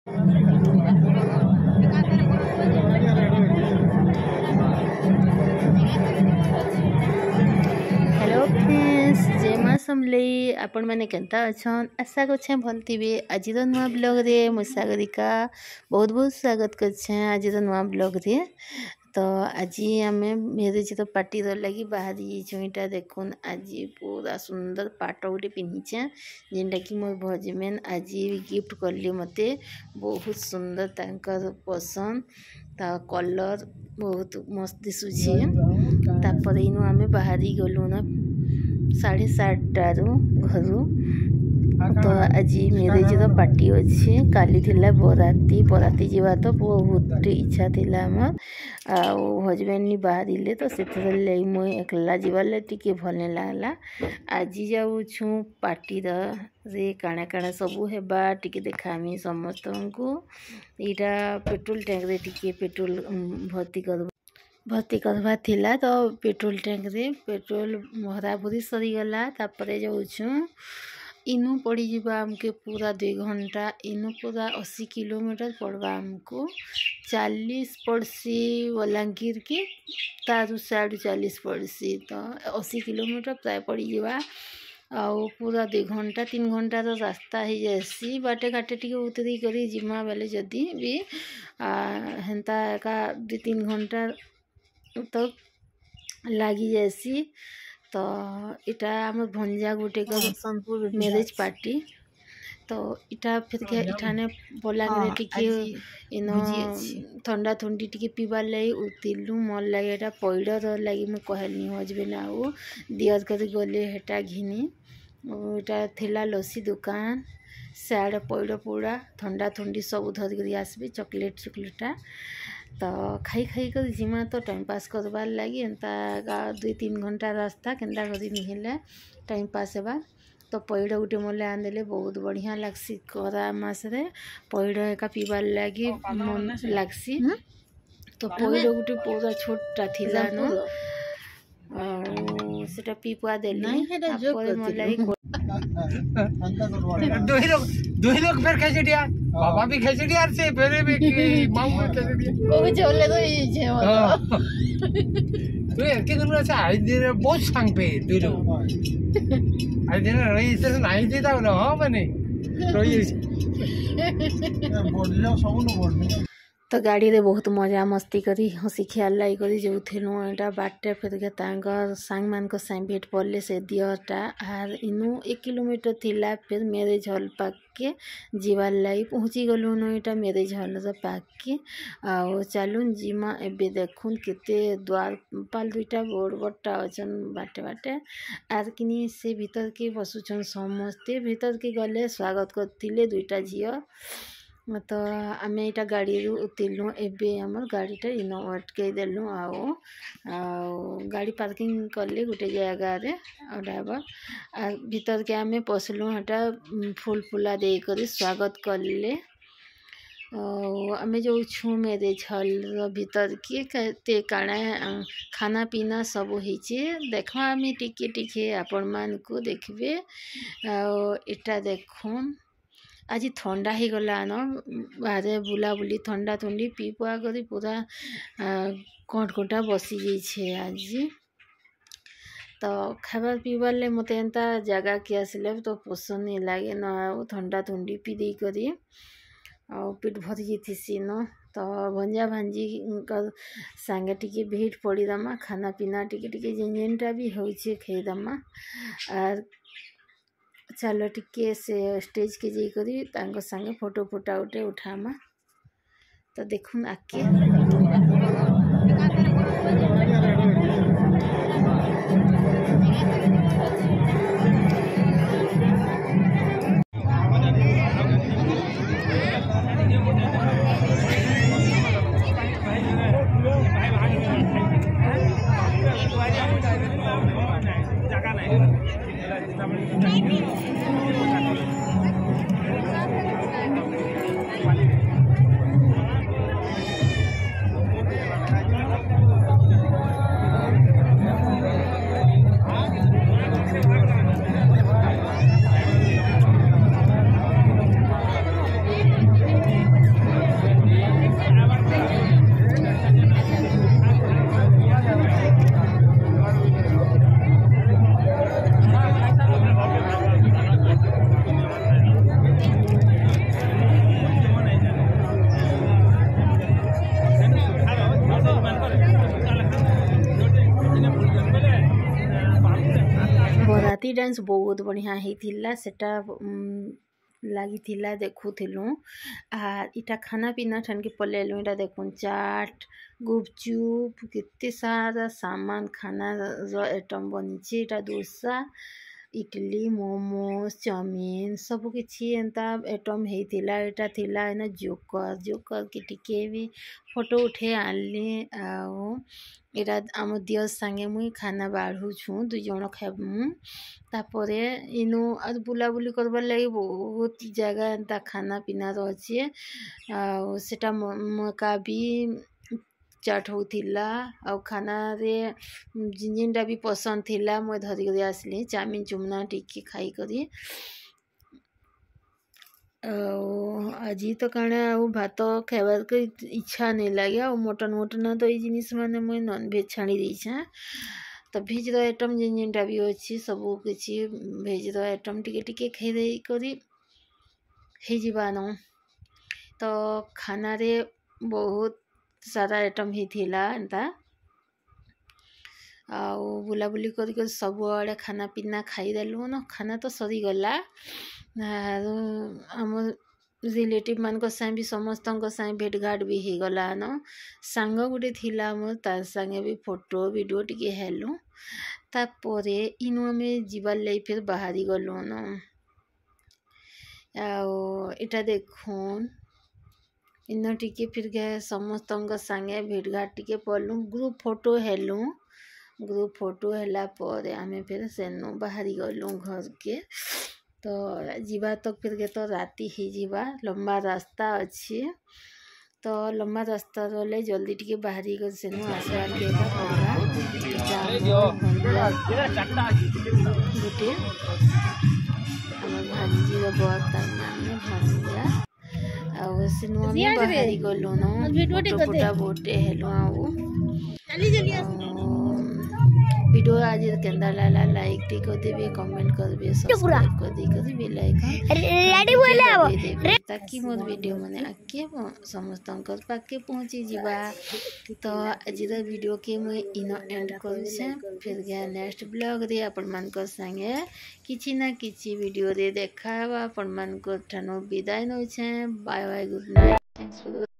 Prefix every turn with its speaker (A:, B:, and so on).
A: Hello friends, जय माँ समलेई। आपण मैंने केंता अछन? आशा करछे भल थिबे। आज नुआ ब्लॉग रे मु सागरिका बहुत बहुत स्वागत करछे। आज नुआ ब्लॉग रे तो आज आम मेरेज पार्टी लगी बाहरी छुईटा देखुन। आज पूरा सुंदर पाट गोटे पिंधीचे जेनटा कि मोर भजमेन आज गिफ्ट करले मते। बहुत सुंदर तांकर पसंद ता कलर बहुत मस्त दिशुची। तापर इनु आमे बाहरी गलु ना 7:30 घरू। तो आज मेरेज पार्टी अच्छे। काली थिला बराती बराती जीवा तो बहुत इच्छा थिला हमर। हजबैंड बाहर तो से मुझे एकला जीवार टी भल नहीं लगला। आज जाऊँ पार्टी रे काଣା काଣା सबू हेबा टी देखामी समस्त को। यहाँ पेट्रोल टैंक रे टी पेट्रोल भर्ती करवा थिला तो पेट्रोल टैंक रे पेट्रोल भरा भरी सरीगला। तापर जाऊँ इनु पड़ी जीवा आमके पूरा 2 घंटा। इनु पूरा 80 किलोमीटर पड़वा आमको। 40 पड़सी बलांगीर के तारू 40 पड़सी तो 80 किलोमीटर प्राय पड़ी जीवा। आउ पूरा 2 घंटा 3 घंटा तो रास्ता ही जैसी बाटे घाटे टी उतरी करी जिमा बेले जदि भी हेन्ता का 2-3 घंटा तो लगी जैसी। तो इटा आम भंजा गोटे सोनपुर मैरिज पार्टी तो इटा फिर के इठाने बलांगे टिके इनो ठंडा ठंडी टिके पीबार लगी उतिलु। मोर लगे एटा पैडर लगी मु कहलनी हजबेंड आउ दियर कर गले हेटा घिनी। एटा थिला लस्सी दुकान साड़ पैड पूरा ठंडा ठंडी सब धरिक आसबे चॉकलेट चॉकलेटा। तो खाई खाई कर जिमा तो टाइम पास करवार लगी एंता 2-3 घंटा रास्ता केन्ता करी निहेले टाइम पास हेबा। तो पैड गोटे मोले आनदेले बहुत बढ़िया लागसी। करा मास रे पैड एका पीबार लगी मन लागसी। तो पैड गोटे पूरा छोटा थिला न सेटा पीपुआ देली। तापर मलाई
B: दो ही लोग फिर खेच दिया। बाबा भी खेच दिया से फिर भी मामू खेच दिया।
A: को चले तो ये छे
B: तो यार के दिन से आई दिन बहुत संग पे दो लोग आई दिन रही से नहीं देता ना। हां बने तो ये बोलियो सब न बोल
A: तो गाड़ी रे बहुत मजा मस्ती करी हसी खेल करी जो थेनु। एटा बाटे फिर के तांगर सांग मान को साइन भेट पड़ले से दियरटा आर इनु 1 किलोमीटर थिला। फिर मैरिज हॉल पाक के जीवार लाई पहुँची गलु न। एटा मैरिज हॉल रे पाक के आ चलुन जिमा एबे देखुन केते द्वार पाल दुईटा बोर्ड बट्टा अछन बाटे बाटे आर किनी से भीतर के बसुछन समस्ते। भीतर के गले स्वागत करथिले दुईटा झियो। तो आम यहाँ गाड़ी रू उतरलु। एबे आमर गाड़ीटा इनो अटकई देलु आओ गाड़ी पार्किंग कले गोटे जगह रे ड्राइवर आ भीतर के आमे पसलु। हटा फूल फूला दे करी स्वागत करले। आमे जो छु मैरिज हॉल भीतर के काଣା खाना पीना सब होइचे देखा आमे टिके टिके आपण मान को देखबे। एटा देखुन आज ठंडा ही गला न बाहर बुला बुली ठंडा ठंडी पी पुआ करी पूरा कटकटा बसी जाइए। आज तो खाबार पीबार ले मत एंता जगह के आसले तो पसंद नहीं लगे न। ठंडा ठंडी पी दे करी आ पेट भरी जाती न। तो भंजा भांजी सांगे टिके भेट पड़ीदमा खाना पीना टिके टिके जेनटा भी होचे खाईदमा आर चलो टिके से स्टेज के जी करी तांको संगे फोटो फोटा उठे उठामा। तो देखुन आके हाथी डांस बहुत बढ़िया होता सेटा लगी देखुलु आर इटा खाना पीना ठन के पलेलु इटा देखुन चाट गुपचुप कितने सारा सामान खाना आइटम बनी इटा डोसा इडली मोमोज चाउमीन सब किछि एंता आइटम हेतिला एटा थिला एना जोकर जोकर के टिके भी फोटो उठे आनली आउ एटा आम दियर संगे मुई खाना बाढ़ू छु दु जण खाबु तापरे इनु आज बुलाबुली करबार लगी बहुत जगह एंता खाना पीना रही आउ सेटा मका भी चाट होतिला आउ खाना रे जिनटा भी पसंद थिला मैं धरी कर आसली चाउमीन चुमना टिके खाई करी आज तो काना भात खाइबार के इच्छा नहीं लगे आ मटन वटन तो ये जिनिस माने मुई नॉन भेज छाड़ी देछे तो भेज आइटम जिनटा भी अच्छी सब किसी भेज आइटम टिके टिके खाई दे करी हे जीवानो तो खाना रे बहुत सारा आइटम ही थिला एंता आउ बुलाबुली कर सब आड़े खाना पीना खाई देलु न खाना तो सरी गला आम रिलेटिव मान भी समस्त भेट घाट भी हो गला न सांग गुटे थिला मोर तार संगे भी फोटो वीडियो टिके हेलु तापरे इनु आमे जीवार लई फिर बाहरी गलु न आउ इटा देखुन इन टिके फिर गए समस्त संगे भेट घाट टिके पड़लु ग्रुप फोटो हेलु ग्रुप फोटो हैला पर आमे फिर सेनु बाहरी गलु घर के तो जीवा तक फिर के तो राती ही जीवा लंबा रास्ता अच्छी तो लंबा रास्ता रोले जल्दी टिके बाहरी कर सेनु आसरा के गुटे हमर भांजी रो बहुत माने भांजा आउ सेनु आमे बाहरी गलु न फोटो बोटे हेलु आउ वीडियो आज केंदा लाला लाइक टी कर देबे कमेंट करबे सब्सक्राइब कर दी कर बेल आइकन रेडी बोले अब ताकि मोर वीडियो माने आके समस्त पाके पहुंची जीवा तो आज वीडियो के मैं इनो एंड करू से फिर गया नेक्स्ट ब्लॉग रे अपन मन को संगे किछि ना किछि वीडियो रे देखावा अपन मन को ठनो विदाई न छै bye bye good night thanks for